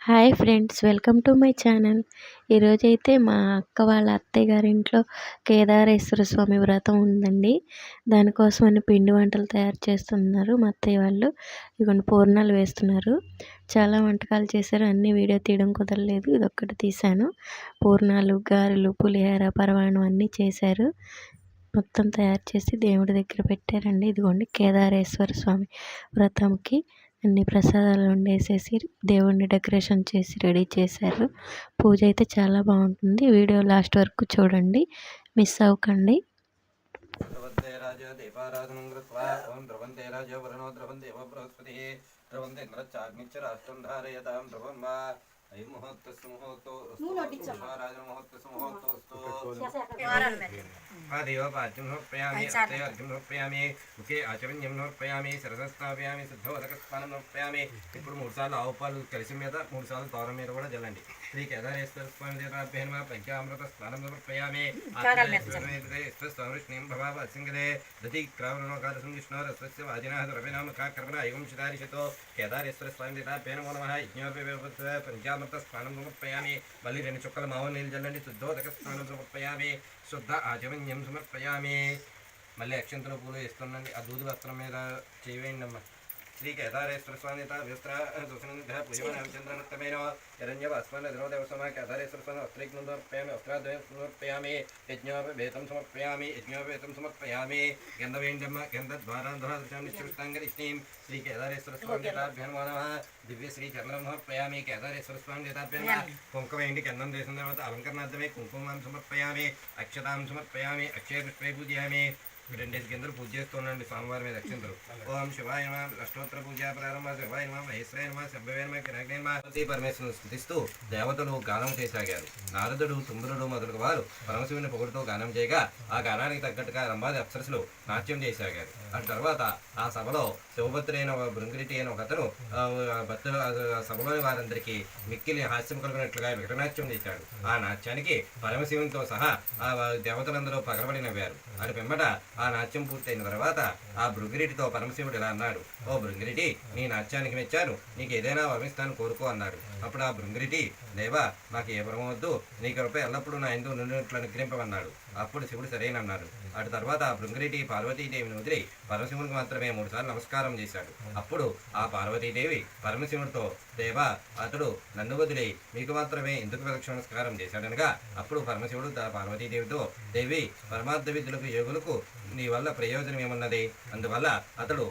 Hi friends, welcome to my channel. ఈరోజైతే మా అక్క వాళ్ళ అత్తయ్య గారి ఇంట్లో కేదారేశ్వర స్వామి వ్రతం ఉందండి. దానికోసమని పిండి వంటలు తయారు చేస్తున్నారు మా అత్తయ్య వాళ్ళు. ఇదిగోండి పూర్ణాలు వేస్తున్నారు. చాలా వంటకాలు చేశారు, అన్నీ వీడియో తీయడం కుదరలేదు, ఇదొక్కటి తీశాను. పూర్ణాలు, గారెలు, పులిహోర, పరమాన్నం అన్నీ చేశారు. మొత్తం తయారు చేసి దేవుడి దగ్గర పెట్టారండి. ఇదిగోండి కేదారేశ్వర స్వామి వ్రతంకి అన్ని ప్రసాదాలు వండేసేసి దేవుడిని డెకరేషన్ చేసి రెడీ చేశారు. పూజ అయితే చాలా బాగుంటుంది. వీడియో లాస్ట్ వరకు చూడండి, మిస్ అవ్వకండి. देवपाद्यं समर्पयामि अर्घ्यं समर्पयामि मुखे आचमन्यं समर्पयामि శిరసస్థాపయామి శుద్ధోదకస్నానం సమర్పయామి. ఇప్పుడు 3 సార్లు ఆవు పాలు కలిసి మీద 3 సార్లు తోరం మీద కూడా జల్లండి. శ్రీ కేదారేశ్వర స్వామి దేవాభ్యర్మ పంచామృత స్నానం సమర్పయామి. స్వామిష్ణీం భవాసింగదే దతి క్రావణోకాదశం విష్ణోరస్వస్య వాజినాథ రవినామకాకర్మణ ఐవంశధారిషతో కేదారేశ్వర స్వామి దేవాభ్యర్మ నమః. యజ్ఞోపేత పంచామృత స్నానం సమర్పయామి. మళ్ళీ 2 చుక్కల మావు నీళ్ళు జల్లండి. శుద్ధోదక స్నానం సమర్పయామి. శుద్ధ ఆచమన్యం సమర్పయామి. మళ్ళీ అక్షంతల పూలు వేస్తున్నాండి. ఆ దూది వస్త్రం మీద చేయండి అమ్మ. శ్రీ కేదారేశ్వర స్వామి పూజమనచంద్రనత్తమైన హిరణ్యవాస్మదేవసమ కేదారేశ్వర స్వామి వస్త్రైక్నం సమర్పయామి. వస్త్రాద్వయం సమర్పయామి. యజ్ఞోపేతం సమర్పయామి. యజ్ఞోపేతం సమర్పయామి. గంధవేండమ్మ గంధద్వారాంధ్రాదృశాన్నిశ్చితాంగరిష్ణీం. శ్రీ కేదారేశ్వర స్వామి దేతాభ్యర్మ నమః. దివ్య శ్రీ చంద్రం సమర్పయామి. కేదారేశ్వర స్వామి దేతాభ్యర్మ. కుంకుమ వేయండి. గంధం చేసిన తర్వాత అలంకరణార్థమే కుంకుమాన్ని సమర్పయామి. అక్షతాం సమర్పయామి. అక్షయ పుష్పై పూజయామి. 2 కిందలు పూజ చేస్తున్నాండి స్వామివారి మీద అక్షంతలు. ఓం శివాయ నమః. అష్టోత్తర పూజ ప్రారంభ. శివాయ నమః, మహేశ్వరాయ నమః, శంభవే నమః, కిరాగ్నే నమః. పరమేశ్వరుని స్థుతిస్తూ దేవతలు గానం చేయసాగారు. నారదుడు, తుంబురుడు మొదలగు వారు పరమశివుని పొగుడుతో గానం చేయగా ఆ గానానికి తగ్గట్టుగా రంభాది అప్సరసులు నాట్యం చేయసాగారు. ఆ తర్వాత ఆ సభలో శివభద్రి అయిన భృంగిరిటి అయిన ఒక అతను భక్తులు సభలోని వారందరికీ మిక్కిలి హాస్యం కలిగినట్లుగా వికటనాట్యం చేశాడు. ఆ నాట్యానికి పరమశివునితో సహా ఆ దేవతలందరూ పగలబడి నవ్వారు. అది పిమ్మట ఆ నాట్యం పూర్తయిన తర్వాత ఆ భృంగిరిటితో పరమశివుడు ఇలా అన్నాడు: ఓ భృంగిరిటి, నీ నాట్యానికి మెచ్చాను, నీకు ఏదైనా వరమిస్తాను కోరుకో అన్నాడు. అప్పుడు ఆ భృంగిరిటి: దేవా, మాకు ఏ వరం వద్దు, నీ కృప ఎల్లప్పుడూ నా ఎందు నుండినట్లు అనుగ్రహింపమన్నాడు. అప్పుడు శివుడు సరేనన్నాడు. అటు తర్వాత ఆ భృంగిరిటి పార్వతీదేవిని వదిలి పరమశివునికి మాత్రమే 3 సార్లు నమస్కారం చేశాడు. అప్పుడు ఆ పార్వతీదేవి పరమశివుడితో: దేవా, అతడు నన్ను వదిలి మీకు మాత్రమే ఎందుకు ప్రదక్షిణ నమస్కారం చేశాడనగా అప్పుడు పరమశివుడు పార్వతీదేవితో: దేవి, పరమార్థ విద్యులకు యోగులకు నీ వల్ల ప్రయోజనం ఏమన్నది? అందువల్ల అతడు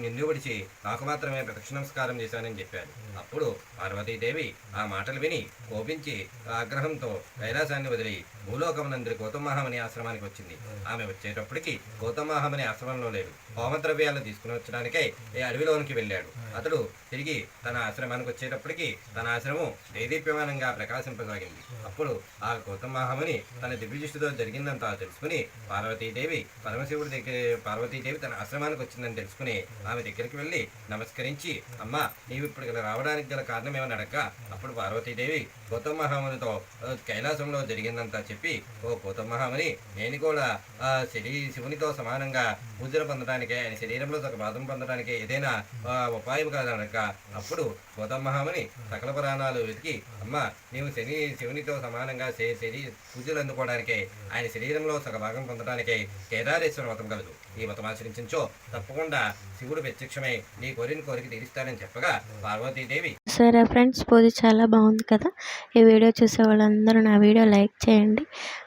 నిన్ను విడిచి నాకు మాత్రమే ప్రదక్షిణ నమస్కారం చేశానని చెప్పాడు. అప్పుడు పార్వతీదేవి ఆ మాటలు విని కోపించి ఆగ్రహంతో కైలాసాన్ని వదిలి భూలోకమునందరి గౌతమహామని ఆశ్రమానికి వచ్చింది. ఆమె వచ్చేటప్పటికి గౌతమహామని ఆశ్రమంలో లేడు. హోమద్రవ్యాలను తీసుకుని వచ్చడానికై ఏ అడవిలోనికి వెళ్ళాడు. అతడు తిరిగి తన ఆశ్రమానికి వచ్చేటప్పటికి తన ఆశ్రమం దేదీప్యమానంగా ప్రకాశింపసాగింది. అప్పుడు ఆ గౌతమహామని తన దివ్యదృష్టితో జరిగిందంతా తెలుసుకుని పార్వతీదేవి తన ఆశ్రమానికి వచ్చిందని తెలుసుకుని ఆమె దగ్గరికి వెళ్ళి నమస్కరించి: అమ్మ, నీవు ఇప్పుడు రావడానికి గల కారణం ఏమని అడగ అప్పుడు పార్వతీదేవి గౌతమహామునితో కైలాసంలో జరిగిందంతా చెప్పి: ఓ గౌతమహాముని, నేను కూడా శివునితో సమానంగా పూజలు పొందడానికి, ఆయన శరీరంలో ఒక బాధం పొందడానికి ఏదైనా ఉపాయం కాదనక అప్పుడు గౌతమహాముని సకల పురాణాలు వెతికి: అమ్మ, నీవు శివునితో సమానంగా పూజలు అందుకోవడానికే, ఆయన శరీరంలో సగ భాగం పొందడానికే కేదారేశ్వర వ్రతం కలదు. ఈ వ్రతం ఆచరించో తప్పకుండా శివుడు ప్రత్యక్షమై నీ కోరిక తీరుస్తానని చెప్పగా పార్వతీదేవి. సరే ఫ్రెండ్స్, పూజ చాలా బాగుంది కదా. ఈ వీడియో చూసే వాళ్ళందరూ నా వీడియో లైక్ చేయండి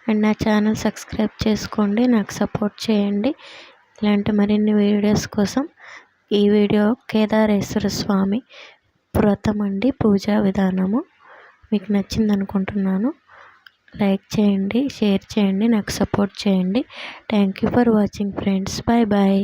అండ్ నా ఛానల్ సబ్స్క్రైబ్ చేసుకోండి, నాకు సపోర్ట్ చేయండి. ఇలాంటి మరిన్ని వీడియోస్ కోసం ఈ వీడియో కేదారేశ్వర స్వామి వ్రతం అండి, పూజా విధానము మీకు నచ్చింది అనుకుంటున్నాను. లైక్ చేయండి, షేర్ చేయండి, నాకు సపోర్ట్ చేయండి. Thank you for watching friends. Bye bye.